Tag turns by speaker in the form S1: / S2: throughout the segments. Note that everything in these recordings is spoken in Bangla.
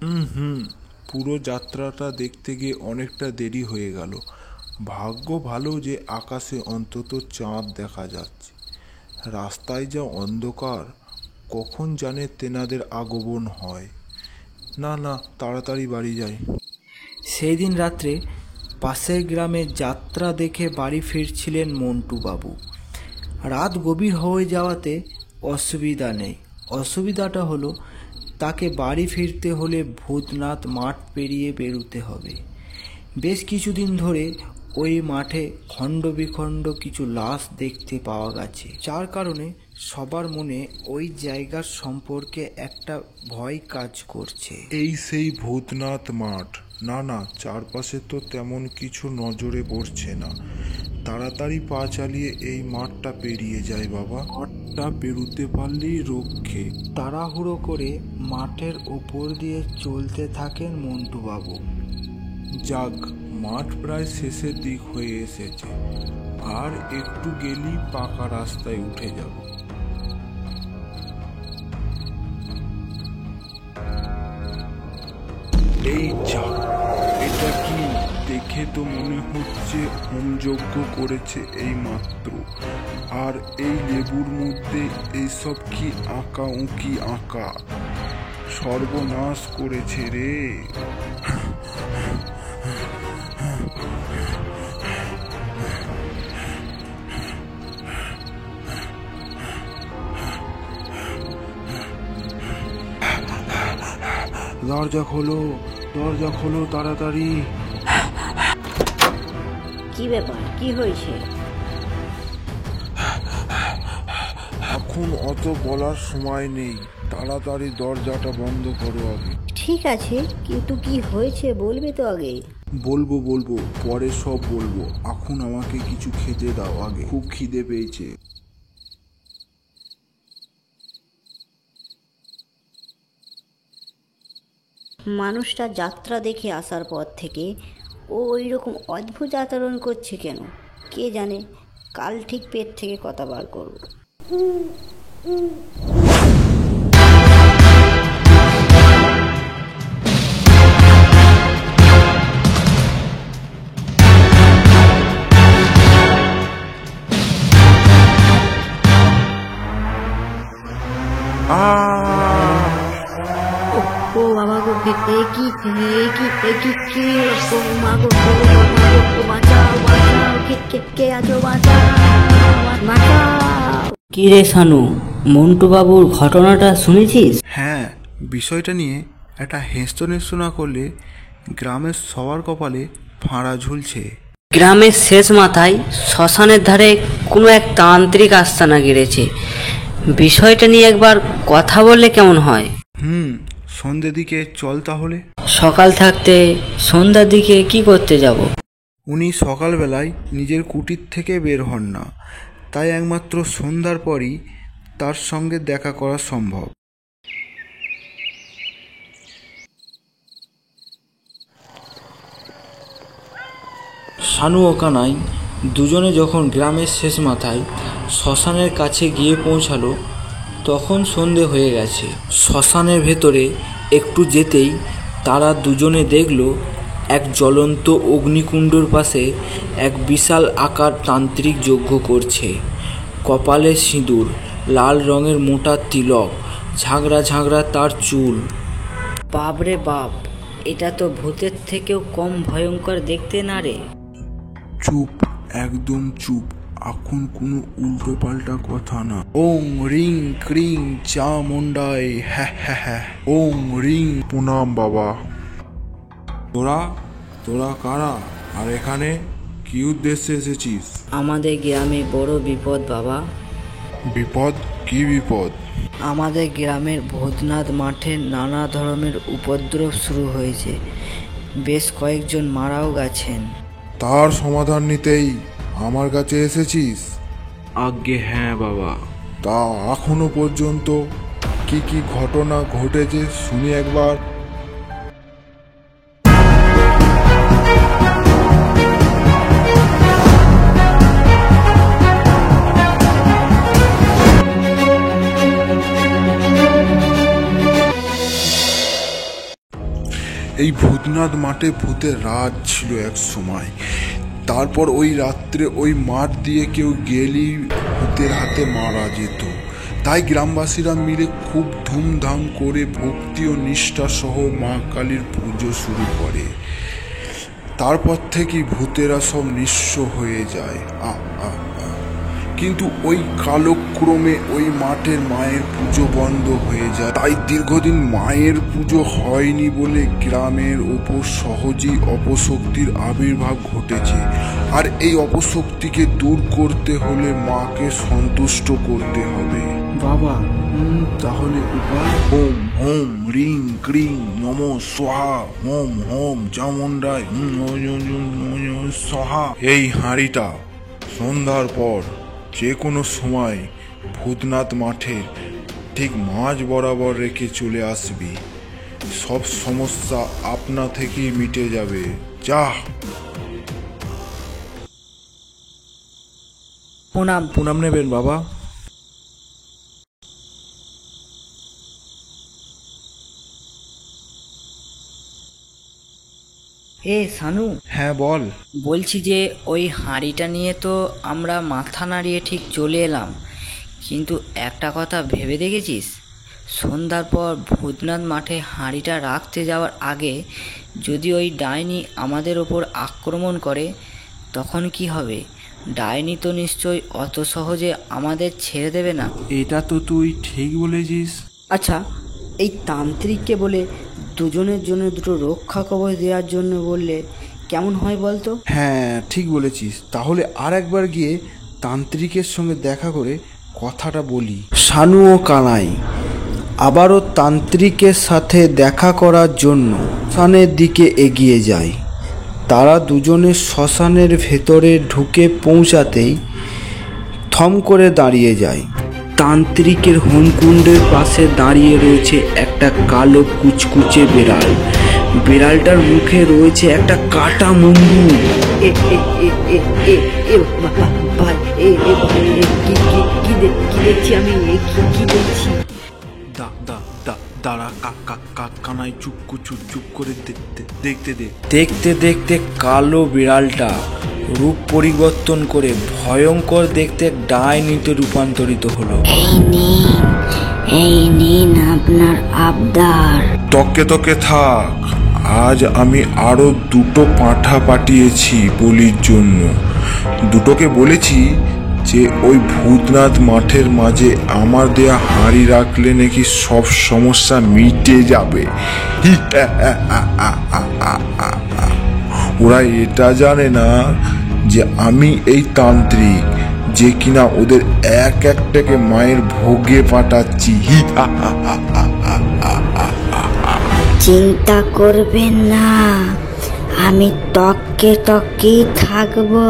S1: হুম। পুরো যাত্রাটা দেখতে গিয়ে অনেকটা দেরি হয়ে গেল। ভাগ্য ভালো যে আকাশে অন্তত চাঁদ দেখা যাচ্ছে। রাস্তায় যা অন্ধকার, কখন জানে তেনাদের আগমন হয়। না না, তাড়াতাড়ি বাড়ি যাই।
S2: সেই দিন রাত্রে পাশের গ্রামে যাত্রা দেখে বাড়ি ফিরছিলেন মন্টু বাবু। রাত গভীর হয়ে যাওয়াতে অসুবিধা নেই। অসুবিধাটা হলো তাকে বাড়ি ফিরতে হলে ভূতনাথ মাঠ পেরিয়ে বেরোতে হবে। বেশ কিছুদিন ধরে ওই মাঠে খণ্ড বিখণ্ড কিছু লাশ দেখতে পাওয়া গেছে, যার কারণে সবার মনে ওই জায়গার সম্পর্কে একটা ভয় কাজ করছে।
S1: এই সেই ভূতনাথ মাঠ? না না, চারপাশে তো তেমন কিছু নজরে পড়ছে না। তাড়াতাড়ি পা চালিয়ে এই মাঠটা পেরিয়ে যায় বাবা। মাঠটা পেরোতে পারলেই রক্ষে।
S2: তাড়াহুড়ো করে মাঠের ওপর দিয়ে চলতে থাকেন মন্টু বাবু।
S1: যাক, মাঠ প্রায় শেষের দিক হয়ে এসেছে। আর একটু গেলেই পাকা রাস্তায় উঠে যাব। এই যা, এটা কি? দেখে তো মনে হচ্ছে হোমযজ্ঞ করেছে এই মাত্র। আর এই লেবুর মধ্যে এইসব কি আঁকা উঁকি আঁকা! সর্বনাশ করেছে রে। দরজা খোলো, দরজা খোলো তাড়াতাড়ি।
S3: কি ব্যাপার, কি হয়েছে?
S1: এখন অত বলার সময় নেই, তাড়াতাড়ি দরজাটা বন্ধ করো আগে।
S3: ঠিক আছে, কিন্তু কি হয়েছে বলবে তো আগে।
S1: বলবো বলবো, পরে সব বলবো। এখন আমাকে কিছু খেতে দাও আগে, খুব খিদে পেয়েছে।
S3: মানুষটা যাত্রা দেখে আসার পর থেকে ও ওই রকম অদ্ভুত আচরণ করছে কেন কে জানে। কাল ঠিক পেট থেকে কথা বার করব। ও বাবা গো, এ কি ও মা গো, বাঁচাও বাঁচাও, কে আছো, বাঁচাও বাঁচাও।
S4: কি রে শানু, মন্টু বাবুর ঘটনাটা শুনেছিস?
S1: হ্যাঁ, বিষয়টা নিয়ে একটা হেস্তনেস্ত না করলে গ্রামের সবার কপালে ফাঁড়া ঝুলছে।
S4: গ্রামের শেষ মাথায় শ্মশানের ধারে কোনো এক তান্ত্রিক আস্তানা গেড়েছে। বিষয়টা নিয়ে একবার কথা বললে কেমন হয়?
S1: সন্ধ্যের দিকে চল তাহলে।
S4: সকাল থাকতে সন্ধ্যার দিকে কি করতে যাব?
S1: উনি সকালবেলায় নিজের কুটির থেকে বের হন না, তাই একমাত্র সন্ধ্যার পরই তার সঙ্গে দেখা করা সম্ভব।
S2: শানু ও কানাই দুজনে যখন গ্রামের শেষ মাথায় শ্মশানের কাছে গিয়ে পৌঁছালো, তখন সন্ধে হয়ে গেছে। শ্মশানের ভেতরে একটু যেতেই তারা দুজনে দেখল এক জ্বলন্ত অগ্নিকুণ্ডর পাশে এক বিশাল আকার তান্ত্রিক যজ্ঞ করছে। কপালে সিঁদুর, লাল রঙের মোটা তিলক, ঝাঁকড়া ঝাঁকড়া তার চুল।
S4: বাপরে বাপ, এটা তো ভূতের থেকেও কম ভয়ঙ্কর দেখতে না রে?
S1: চুপ, একদম চুপ। এখন কোনো উল্টো পাল্টা কথা না। ওং রিং ক্রিং চামুন্ডাই, হ্যাঁ হ্যাঁ হ্যাঁ। ওং রিং। প্রণাম বাবা। তোরা কারা? আর এখানে কি উদ্দেশ্যে এসেছিস?
S4: আমাদের গ্রামে বড় বিপদ বাবা।
S1: বিপদ? কি বিপদ?
S4: আমাদের গ্রামের ভূতনাথ মাঠে নানা ধরনের উপদ্রব শুরু হয়েছে। বেশ কয়েকজন মারাও গেছেন।
S1: তার সমাধান নিতেই আমার কাছে এসেছিস?
S2: আজ্ঞে হ্যাঁ বাবা।
S1: তা এখনো পর্যন্ত কি কি ঘটনা ঘটেছে শুনি একবার। এই ভূতনাথ মাঠে ভূতের রাজ ছিল এক সময়। তারপর ওই রাত্রে ওই মাঠ দিয়ে কেউ গেলেই ভূতের হাতে মারা যেত। তাই গ্রামবাসীরা মিলে খুব ধুমধাম করে ভক্তি ও নিষ্ঠা সহ মা কালীর পুজো শুরু করে। তারপর থেকেই ভূতেরা সব নিঃস্ব হয়ে যায়। কিন্তু ওই কালক্রমে ওই মাঠের মায়ের পুজো বন্ধ হয়ে যায়। তাই দীর্ঘদিন মায়ের পুজো হয়নি বলে গ্রামের ওপর সহজেই অপশক্তির আবির্ভাব ঘটেছে। আর এই অপশক্তিকে দূর করতে হলে মাকে সন্তুষ্ট করতে হবে।
S2: বাবা, তাহলে উপায়?
S1: ওম হোম রিং ক্রিং নম সোহা হোম হোম চামুন্ডায় সোহা। এই হাঁড়িটা সন্ধ্যার পর যে কোনো সময় ভূতনাথ মাঠের ঠিক মাঝ বরাবর রেখে চলে আসবি। সব সমস্যা আপনা থেকেই মিটে যাবে। যা।
S2: প্রণাম।
S1: প্রণাম নেবেন বাবা।
S4: সানু,
S1: হ্যাঁ বল।
S4: বলছি যে ওই হাঁড়িটা নিয়ে তো আমরা মাথা নাড়িয়ে ঠিক চলে এলাম, কিন্তু একটা কথা ভেবে দেখেছিস? সন্ধ্যার পর ভূতনাথ মাঠে হাঁড়িটা রাখতে যাওয়ার আগে যদি ওই ডাইনি আমাদের ওপর আক্রমণ করে তখন কি হবে? ডাইনি তো নিশ্চয়ই অত সহজে আমাদের ছেড়ে দেবে না।
S2: এটা তো তুই ঠিক বলেছিস।
S3: আচ্ছা, এই তান্ত্রিককে বলে দুজনের জন্য দুটো রক্ষা কবচ দেওয়ার জন্য বললে কেমন হয় বলতো?
S2: হ্যাঁ, ঠিক বলেছিস। তাহলে আর একবার গিয়ে তান্ত্রিকের সঙ্গে দেখা করে কথাটা বলি। শানু ও কানাই আবারও তান্ত্রিকের সাথে দেখা করার জন্য শ্মশানের দিকে এগিয়ে যায়। তারা দুজনে শ্মশানের ভেতরে ঢুকে পৌঁছাতেই থম করে দাঁড়িয়ে যায়। তান্ত্রিকের হোমকুণ্ডের পাশে দাঁড়িয়ে রয়েছে একটা কালো কুচকুচে বিড়াল। বিড়ালটার মুখে রয়েছে একটা কাটা মুন্ডু।
S3: কি দেখছি আমি? কি দেখছি?
S2: দাঁড়া কানাই, চুপ করে দেখতে দেখতে কালো বিড়ালটা রূপ পরিবর্তন করে ভয়ঙ্কর দেখতে ডাইনিতে রূপান্তরিত হলো।
S3: এই নিন আপনার আবদার।
S1: তকে থাক। আজ আমি আরো দুটো পাঁঠা পাঠিয়েছি বলির জন্য। দুটোকে বলেছি যে ওই ভূতনাথ মাঠের মাঝে আমার দেয়া হাঁড়ি রাখলে নাকি সব সমস্যা মিটে যাবে। ওরা এটা জানে না যে আমি এই তান্ত্রিক, যে কিনা ওদের এক একটাকে মায়ের ভোগে পাঠাচ্ছি।
S3: চিন্তা করবেন না, আমি তকেই থাকবো।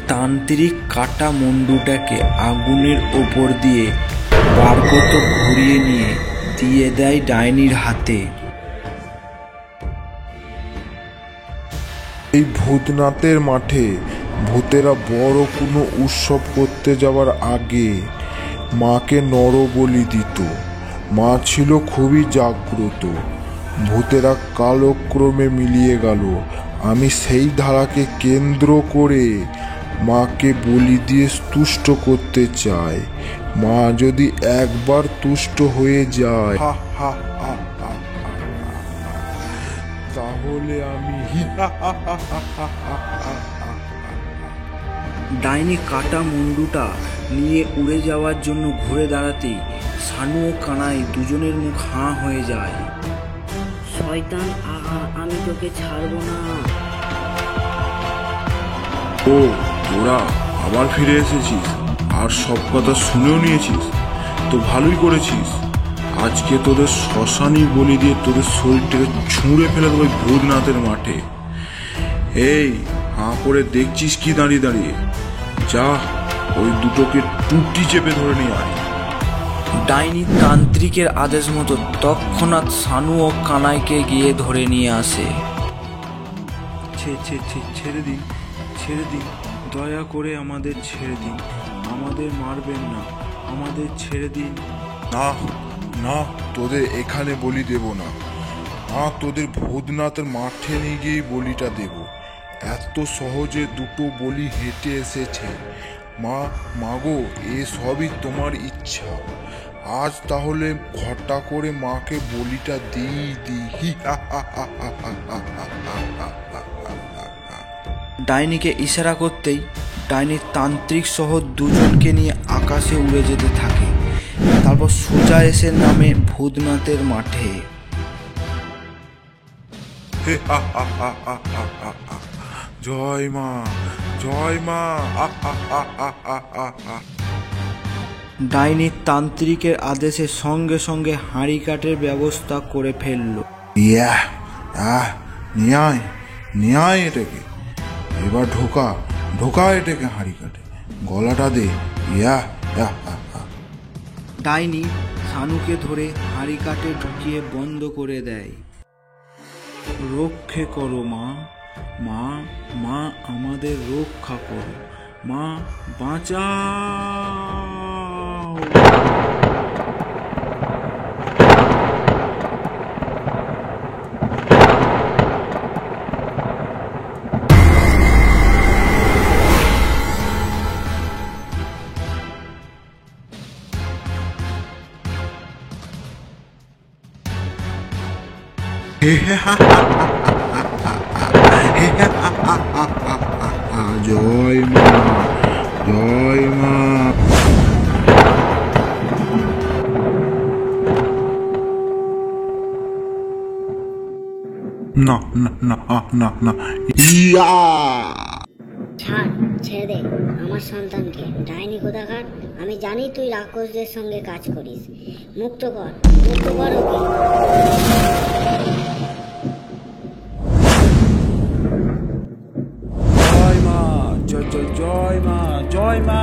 S2: তান্ত্রিক কাটা মুন্ডুটাকে আগুনের ওপর দিয়ে বারকত ঘুরিয়ে নিয়ে দিয়ে দেয় ডাইনির হাতে।
S1: এই ভূতনাথের মাঠে ভূতেরা বড় কোনো উৎসব করতে যাওয়ার আগে মাকে নরবলি দিত। মা ছিল খুবই জাগ্রত। ভূতেরা কালক্রমে মিলিয়ে গেল। আমি সেই ধারাকে কেন্দ্র করে মাকে বলি দিয়ে তুষ্ট করতে চাই। মা যদি একবার তুষ্ট হয়ে যায় তাহলে আমি
S2: ডাইনি কাটা মুন্ডুটা নিয়ে উড়ে যাওয়ার জন্য ঘুরে দাঁড়াতেই শানু ও কানাই দুজনের মুখ হাঁ হয়ে যায়।
S3: শয়তান, আমি তোকে ছাড়বো না।
S1: ও তোরা আবার ফিরে এসেছিস আর সব কথা শুনেও নিয়েছিস, তো ভালোই করেছিস। আজকে তোদের শ্মশানই বলি দিয়ে তোদের শরীরটাকে ছুঁড়ে ফেলে দেবো ভূতনাথের মাঠে। এই হাঁ করে দেখছিস কি দাঁড়িয়ে দাঁড়িয়ে? যা, ওই দুটোকে টুটি চেপে ধরে নিয়ে আয়।
S2: ডাইনি তান্ত্রিকের আদেশ মতো তৎক্ষণাৎ শানু ও কানাইকে গিয়ে ধরে নিয়ে আসে। ছেড়ে দিন, দয়া করে আমাদের ছেড়ে দিন, আমাদের মারবেন না, আমাদের ছেড়ে দিন।
S1: না না, তোদের এখানে বলি দেব না। তোদের ভূতনাথের মাঠে নিয়ে গিয়ে বলিটা দেব। এত সহজে দুটো বলি হেঁটে এসেছে। মাগো, এ সবই তোমার ইচ্ছা। আজ তাহলে ঘটা করে মাকে বলিটা দিই।
S2: ডাইনিকে ইশারা করতেই ডাইনির তান্ত্রিক সহ দুজনকে নিয়ে আকাশে উড়ে যেতে থাকে। তারপর সোজা এসে নামে ভূতনাথের মাঠে।
S1: জয় মা, জয় মা।
S2: ডাইনি তান্ত্রিকের আদেশে সঙ্গে সঙ্গে হাঁড়ি কাঠের ব্যবস্থা করে ফেলল।
S1: নিয়ে আয় এটাকে। এবার ঢোকা এটাকে হাঁড়ি কাঠে। গলাটা দে।
S2: ডাইনি শানুকে ধরে হাঁড়ি কাঠে ঢুকিয়ে বন্ধ করে দেয়। রক্ষে করো মা, মা, মা আমাদের রক্ষা করো, মা বাঁচাও।
S1: জয় মা, জয় মা। না না না না না,
S3: ছাড়, ছেড়ে দে আমার সন্তানকে। ডাইনি কোথাকার, আমি জানি তুই রাক্ষসদের সঙ্গে কাজ করিস। মুক্ত কর ওকে।
S2: জয় মা, জয় মা, জয় মা।